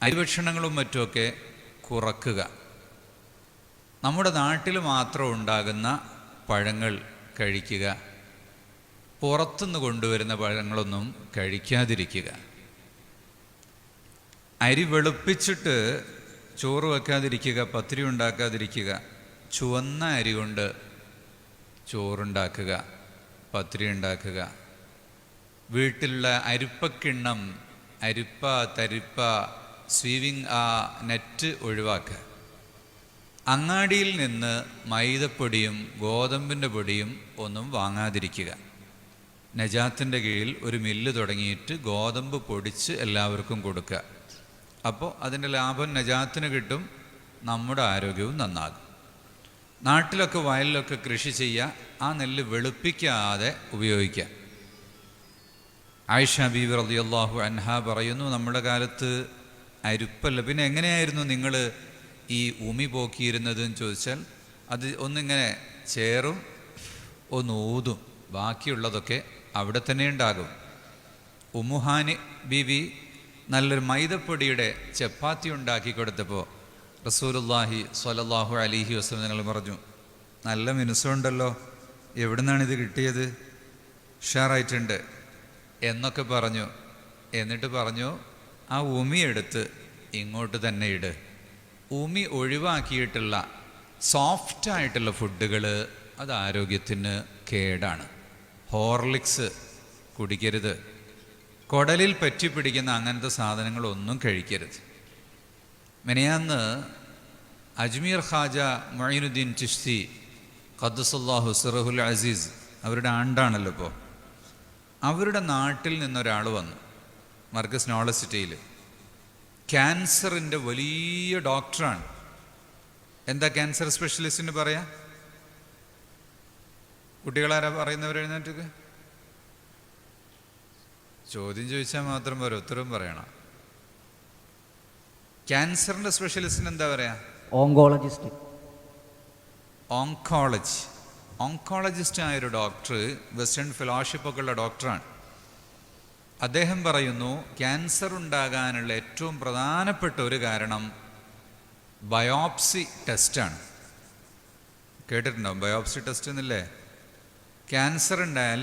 അരിഭക്ഷണങ്ങളും മറ്റുമൊക്കെ കുറക്കുക. നമ്മുടെ നാട്ടിൽ മാത്രം ഉണ്ടാകുന്ന പഴങ്ങൾ കഴിക്കുക. പുറത്തുനിന്ന് കൊണ്ടുവരുന്ന പഴങ്ങളൊന്നും കഴിക്കാതിരിക്കുക. അരി വെളുപ്പിച്ചിട്ട് ചോറ് വെക്കാതിരിക്കുക, പത്തിരി ഉണ്ടാക്കാതിരിക്കുക. ചുവന്ന അരി കൊണ്ട് ചോറുണ്ടാക്കുക, പത്തിരി ഉണ്ടാക്കുക. വീട്ടിലുള്ള അരിപ്പക്കിണ്ണം, അരിപ്പ, തരിപ്പ, സ്വീവിങ് ആ നെറ്റ് ഒഴിവാക്കുക. അങ്ങാടിയിൽ നിന്ന് മൈദപ്പൊടിയും ഗോതമ്പിൻ്റെ പൊടിയും ഒന്നും വാങ്ങാതിരിക്കുക. നജാത്തിൻ്റെ കീഴിൽ ഒരു മില്ല് തുടങ്ങിയിട്ട് ഗോതമ്പ് പൊടിച്ച് എല്ലാവർക്കും കൊടുക്കുക. അപ്പോൾ അതിൻ്റെ ലാഭം നജാത്തിന് കിട്ടും, നമ്മുടെ ആരോഗ്യവും നന്നാകും. നാട്ടിലൊക്കെ വയലിലൊക്കെ കൃഷി ചെയ്യുക, ആ നെല്ല് വെളുപ്പിക്കാതെ ഉപയോഗിക്കുക. ആയിഷ ബീവി റളിയല്ലാഹു അൻഹ പറയുന്നു, നമ്മുടെ കാലത്ത് അരിപ്പല്ല, പിന്നെ എങ്ങനെയായിരുന്നു നിങ്ങൾ ഈ ഉമി പോക്കിയിരുന്നതെന്ന് ചോദിച്ചാൽ, അത് ഒന്നിങ്ങനെ ചേറും ഒന്ന് ഊതും, ബാക്കിയുള്ളതൊക്കെ അവിടെ തന്നെ ഉണ്ടാകും. ഉമ്മുഹാനി ബീവി നല്ലൊരു മൈദപ്പൊടിയുടെ ചപ്പാത്തി ഉണ്ടാക്കി കൊടുത്തപ്പോൾ റസൂലുള്ളാഹി സ്വല്ലല്ലാഹു അലൈഹി വസല്ലം നിങ്ങൾ പറഞ്ഞു, നല്ല മിനുസമുണ്ടല്ലോ, എവിടെ നിന്നാണിത് കിട്ടിയത്, ഉഷാറായിട്ടുണ്ട് എന്നൊക്കെ പറഞ്ഞു. എന്നിട്ട് പറഞ്ഞു, ആ ഉമി എടുത്ത് ഇങ്ങോട്ട് തന്നെ ഇട്. ഉമി ഒഴിവാക്കിയിട്ടുള്ള സോഫ്റ്റായിട്ടുള്ള ഫുഡുകൾ അത് ആരോഗ്യത്തിന് കേടാണ്. ഹോർലിക്സ് കുടിക്കരുത്. കുടലിൽ പറ്റിപ്പിടിക്കുന്ന അങ്ങനത്തെ സാധനങ്ങളൊന്നും കഴിക്കരുത്. മെനയാന്ന് അജ്മീർ ഖാജ മൊയ്നുദ്ദീൻ ചിശ്തി ഖദ്ദസല്ലാഹു സിറഹുൽ അസീസ്, അവരുടെ ആണ്ടാണല്ലോ ഇപ്പോൾ, അവരുടെ നാട്ടിൽ നിന്നൊരാൾ വന്നു മർക്കസ് നോളജ് സിറ്റിയിൽ. ക്യാൻസറിൻ്റെ വലിയ ഡോക്ടറാണ്. എന്താ ക്യാൻസർ സ്പെഷ്യലിസ്റ്റിന് പറയാ? കുട്ടികളാരാ പറയുന്നവരെഴുന്നേറ്റൊക്കെ ചോദ്യം ചോദിച്ചാൽ മാത്രം പോരാ, ഉത്തരവും പറയണം. ക്യാൻസറിൻ്റെ സ്പെഷ്യലിസ്റ്റിന് എന്താ പറയാ? ഓങ്കോളജിസ്റ്റ്. ഓങ്കോളജിസ്റ്റ് ആയൊരു ഡോക്ടർ, വെസ്റ്റേൺ ഫെലോഷിപ്പൊക്കെ ഉള്ള ഡോക്ടറാണ്. അദ്ദേഹം പറയുന്നു, ക്യാൻസർ ഉണ്ടാകാനുള്ള ഏറ്റവും പ്രധാനപ്പെട്ട ഒരു കാരണം ബയോപ്സി ടെസ്റ്റാണ്. കേട്ടിട്ടുണ്ടാവും ബയോപ്സി ടെസ്റ്റ് എന്നില്ലേ? ക്യാൻസർ ഉണ്ടായാൽ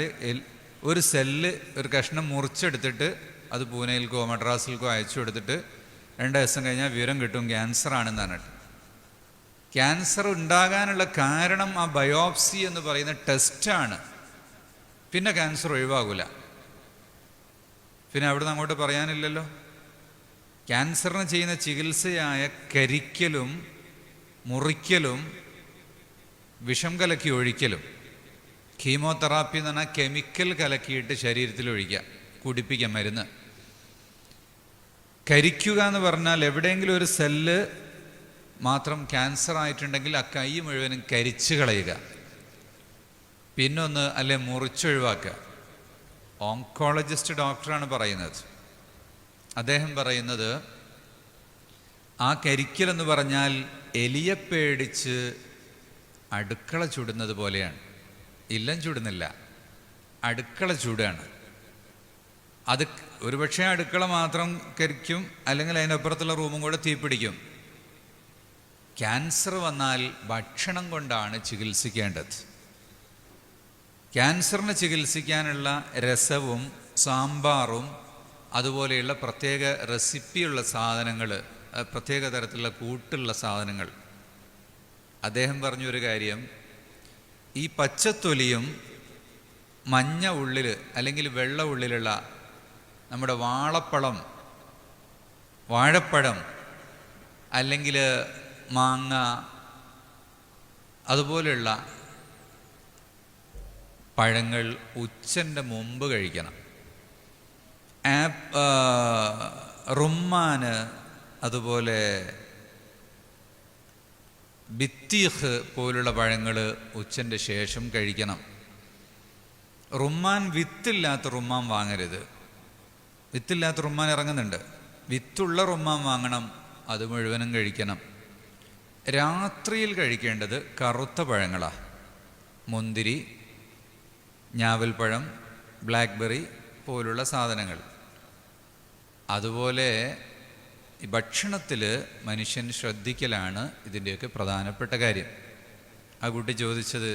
ഒരു സെല്ല്, ഒരു കഷ്ണം മുറിച്ചെടുത്തിട്ട് അത് പൂനെയിൽക്കോ മദ്രാസിൽക്കോ അയച്ചു കൊടുത്തിട്ട് 2 ദിവസം കഴിഞ്ഞാൽ വിവരം കിട്ടും ക്യാൻസർ ആണെന്ന് പറഞ്ഞിട്ട്. ക്യാൻസർ ഉണ്ടാകാനുള്ള കാരണം ആ ബയോപ്സി എന്ന് പറയുന്ന ടെസ്റ്റാണ്. പിന്നെ ക്യാൻസർ ഒഴിവാകില്ല. പിന്നെ അവിടുന്ന് അങ്ങോട്ട് പറയാനില്ലല്ലോ. ക്യാൻസറിന് ചെയ്യുന്ന ചികിത്സയായ കരിക്കലും മുറിക്കലും വിഷം കലക്കി ഒഴിക്കലും, കീമോതെറാപ്പി എന്ന് പറഞ്ഞാൽ കെമിക്കൽ കലക്കിയിട്ട് ശരീരത്തിൽ ഒഴിക്കുക, കുടിപ്പിക്കുക മരുന്ന്. കരിക്കുക എന്ന് പറഞ്ഞാൽ എവിടെയെങ്കിലും ഒരു സെല്ല് മാത്രം ക്യാൻസർ ആയിട്ടുണ്ടെങ്കിൽ ആ കൈ മുഴുവനും കരിച്ചു കളയുക, പിന്നൊന്ന് അല്ലെ മുറിച്ചൊഴിവാക്കുക. ഓങ്കോളജിസ്റ്റ് ഡോക്ടറാണ് പറയുന്നത്. അദ്ദേഹം പറയുന്നത്, ആ കരിക്കലെന്ന് പറഞ്ഞാൽ എലിയെ പേടിച്ച് അടുക്കള ചുടുന്നത് പോലെയാണ്. ഇല്ലം ചുടുന്നില്ല, അടുക്കള ചൂടാണ്. അത് ഒരുപക്ഷെ അടുക്കള മാത്രം കരിക്കും, അല്ലെങ്കിൽ അതിനപ്പുറത്തുള്ള റൂമും കൂടെ തീപിടിക്കും. ക്യാൻസർ വന്നാൽ ഭക്ഷണം കൊണ്ടാണ് ചികിത്സിക്കേണ്ടത്. ക്യാൻസറിനെ ചികിത്സിക്കാനുള്ള രസവും സാമ്പാറും അതുപോലെയുള്ള പ്രത്യേക റെസിപ്പിയുള്ള സാധനങ്ങൾ, പ്രത്യേക തരത്തിലുള്ള കൂട്ടുള്ള സാധനങ്ങൾ. അദ്ദേഹം പറഞ്ഞൊരു കാര്യം, ഈ പച്ചത്തൊലിയും മഞ്ഞ ഉള്ളിൽ അല്ലെങ്കിൽ വെള്ള ഉള്ളിലുള്ള നമ്മുടെ വാഴപ്പഴം അല്ലെങ്കിൽ മാങ്ങ അതുപോലെയുള്ള പഴങ്ങൾ ഉച്ചൻ്റെ മുമ്പ് കഴിക്കണം. റുമ്മാന് അതുപോലെ ബിത്തീഖ് പോലുള്ള പഴങ്ങൾ ഉച്ചൻ്റെ ശേഷം കഴിക്കണം. റുമ്മാൻ വിത്തില്ലാത്ത റുമ്മാൻ വാങ്ങരുത്. വിത്തില്ലാത്ത റുമ്മാൻ ഇറങ്ങുന്നുണ്ട്, വിത്തുള്ള റുമ്മാൻ വാങ്ങണം, അത് മുഴുവനും കഴിക്കണം. രാത്രിയിൽ കഴിക്കേണ്ടത് കറുത്ത പഴങ്ങളാണ്. മുന്തിരി, ഞാവൽപ്പഴം, ബ്ലാക്ക്ബെറി പോലുള്ള സാധനങ്ങൾ. അതുപോലെ ഈ ഭക്ഷണത്തിൽ മനുഷ്യൻ ശ്രദ്ധിക്കലാണ് ഇതിൻ്റെയൊക്കെ പ്രധാനപ്പെട്ട കാര്യം. ആ കുട്ടി ചോദിച്ചത്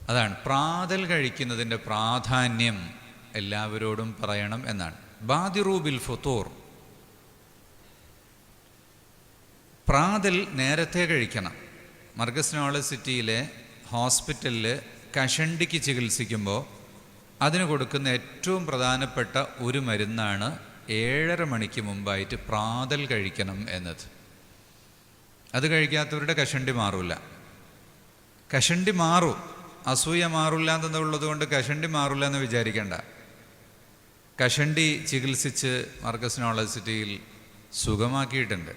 അതാണ്, പ്രാതൽ കഴിക്കുന്നതിൻ്റെ പ്രാധാന്യം എല്ലാവരോടും പറയണം എന്നാണ്. ബാദിറൂ ബിൽ ഫുതൂർ, പ്രാതൽ നേരത്തെ കഴിക്കണം. മർകസ് നോളജ് സിറ്റിയിലെ ഹോസ്പിറ്റലിൽ കഷണ്ടിക്ക് ചികിത്സിക്കുമ്പോൾ അതിന് കൊടുക്കുന്ന ഏറ്റവും പ്രധാനപ്പെട്ട ഒരു മരുന്നാണ് 7:30 മണിക്ക് മുമ്പായിട്ട് പ്രാതൽ കഴിക്കണം എന്നത്. അത് കഴിക്കാത്തവരുടെ കഷണ്ടി മാറില്ല. കഷണ്ടി മാറും, അസൂയ മാറില്ല എന്നുള്ളത് കൊണ്ട് കഷണ്ടി മാറില്ല എന്ന് വിചാരിക്കേണ്ട. കഷണ്ടി ചികിത്സിച്ച് മർകസ് നോളജ് സിറ്റിയിൽ സുഖമാക്കിയിട്ടുണ്ട്.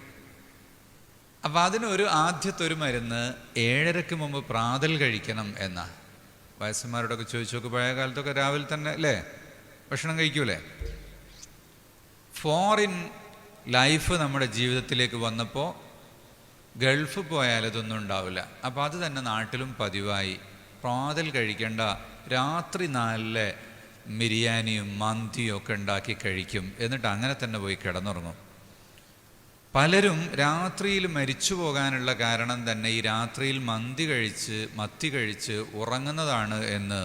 അപ്പം അതിനൊരു ആദ്യത്തെ ഒരു മരുന്ന് 7:30 മുമ്പ് പ്രാതൽ കഴിക്കണം എന്നാ. വയസ്സന്മാരോടൊക്കെ ചോദിച്ചു നോക്ക്, പഴയ കാലത്തൊക്കെ രാവിലെ തന്നെ അല്ലേ ഭക്ഷണം കഴിക്കൂലേ? ഫോറിൻ ലൈഫ് നമ്മുടെ ജീവിതത്തിലേക്ക് വന്നപ്പോൾ ഗൾഫ് പോയാൽ ഇതൊന്നും ഉണ്ടാവില്ല. അപ്പോൾ അത് തന്നെ നാട്ടിലും പതിവായി. പ്രാതൽ കഴിക്കേണ്ട, രാത്രി നല്ല ബിരിയാണിയും മന്തിയും ഒക്കെ ഉണ്ടാക്കി കഴിക്കും, എന്നിട്ട് അങ്ങനെ തന്നെ പോയി കിടന്നുറങ്ങും. പലരും രാത്രിയിൽ മരിച്ചു പോകാനുള്ള കാരണം തന്നെ ഈ രാത്രിയിൽ മത്തി കഴിച്ച് ഉറങ്ങുന്നതാണ് എന്ന്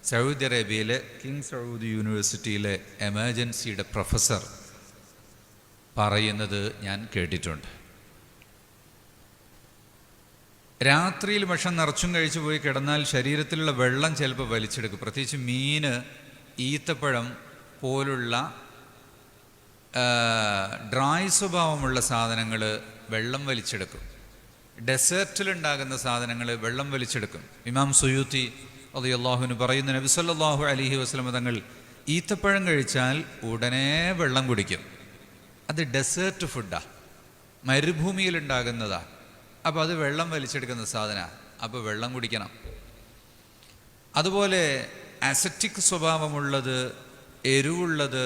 സൗദി അറേബ്യയിലെ കിങ് സൗദി യൂണിവേഴ്സിറ്റിയിലെ എമർജൻസിയുടെ പ്രൊഫസർ പറയുന്നത് ഞാൻ കേട്ടിട്ടുണ്ട്. രാത്രിയിൽ ഭക്ഷണം നിറച്ചും കഴിച്ചു പോയി കിടന്നാൽ ശരീരത്തിലുള്ള വെള്ളം ചിലപ്പോൾ വലിച്ചെടുക്കും. പ്രത്യേകിച്ച് മീന്, ഈത്തപ്പഴം പോലുള്ള ഡ്രൈ സ്വഭാവമുള്ള സാധനങ്ങൾ വെള്ളം വലിച്ചെടുക്കും. ഡെസേർട്ടിലുണ്ടാകുന്ന സാധനങ്ങൾ വെള്ളം വലിച്ചെടുക്കും. ഇമാം സുയൂത്തി റളിയല്ലാഹു പറയുന്ന, നബി സല്ലല്ലാഹു അലൈഹി വസല്ലം തങ്ങൾ ഈത്തപ്പഴം കഴിച്ചാൽ ഉടനെ വെള്ളം കുടിക്കും. അത് ഡെസേർട്ട് ഫുഡാണ്, മരുഭൂമിയിലുണ്ടാകുന്നതാണ്. അപ്പോൾ അത് വെള്ളം വലിച്ചെടുക്കുന്ന സാധനമാണ്. അപ്പോൾ വെള്ളം കുടിക്കണം. അതുപോലെ അസറ്റിക് സ്വഭാവമുള്ളത്, എരിവുള്ളത്,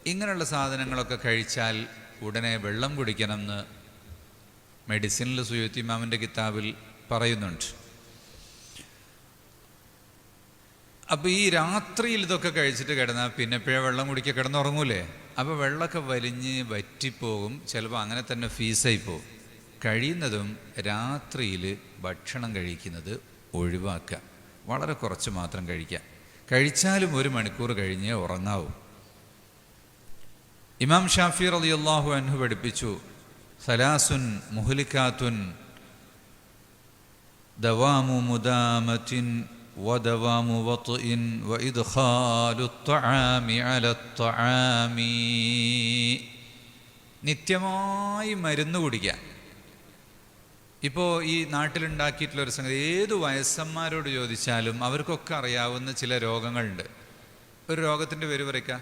ഇങ്ങനെയുള്ള സാധനങ്ങളൊക്കെ കഴിച്ചാൽ ഉടനെ വെള്ളം കുടിക്കണം എന്ന് മെഡിസിനിൽ സുയൂത്തി ഇമാമിൻ്റെ കിതാബിൽ പറയുന്നുണ്ട്. അപ്പോൾ ഈ രാത്രിയിൽ ഇതൊക്കെ കഴിച്ചിട്ട് കിടന്നാൽ പിന്നെ എപ്പോഴാണ് വെള്ളം കുടിക്കുക? കിടന്നുറങ്ങൂലേ? അപ്പോൾ വെള്ളമൊക്കെ വലിഞ്ഞ് വറ്റിപ്പോകും, ചിലപ്പോൾ അങ്ങനെ തന്നെ ഫീസായി പോകും. കഴിയുന്നതും രാത്രിയിൽ ഭക്ഷണം കഴിക്കുന്നത് ഒഴിവാക്കുക, വളരെ കുറച്ച് മാത്രം കഴിക്കുക. കഴിച്ചാലും 1 മണിക്കൂർ കഴിഞ്ഞേ ഉറങ്ങാവൂ. ഇമാം ഷാഫി റളിയല്ലാഹു അൻഹു പഠിപ്പിച്ചു, സലാസുൻ മുഹ്ലികാത്തുൻ ദവാമു മുദാമത്തിൻ വദവാമു വത്ഇൻ വഇദ്ഖാലു ത്വആമി അലത്ത്വആമി. നിത്യമായി മരുന്ന് കുടിക്കുക. ഇപ്പോൾ ഈ നാട്ടിലുണ്ടാക്കിയിട്ടുള്ളൊരു സംഗതി, ഏത് വയസ്സന്മാരോട് ചോദിച്ചാലും അവർക്കൊക്കെ അറിയാവുന്ന ചില രോഗങ്ങളുണ്ട്. ഒരു രോഗത്തിൻ്റെ പേര് പറയ്ക്കാം.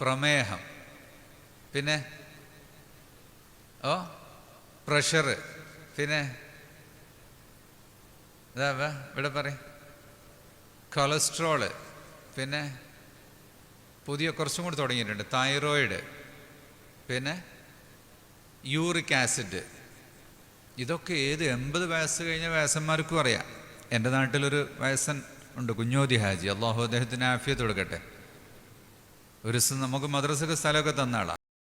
പ്രമേഹം, പിന്നെ പ്രഷർ, പിന്നെ ഇവിടെ പറയും കൊളസ്ട്രോള്, പിന്നെ പുതിയ കുറച്ചും കൂടി തുടങ്ങിയിട്ടുണ്ട് തൈറോയിഡ്, പിന്നെ യൂറിക് ആസിഡ്. ഇതൊക്കെ ഏത് 80 വയസ്സ് കഴിഞ്ഞ വയസ്സന്മാർക്കും അറിയാം. എൻ്റെ നാട്ടിലൊരു വയസ്സൻ ഉണ്ട്, കുഞ്ഞോദി ഹാജി, അള്ളാഹു അദ്ദേഹത്തിന് ആഫിയത്ത് കൊടുക്കട്ടെ. ഒരു ദിവസം നമുക്ക് മദ്രസക്ക് സ്ഥലമൊക്കെ തന്ന ആളാണ്.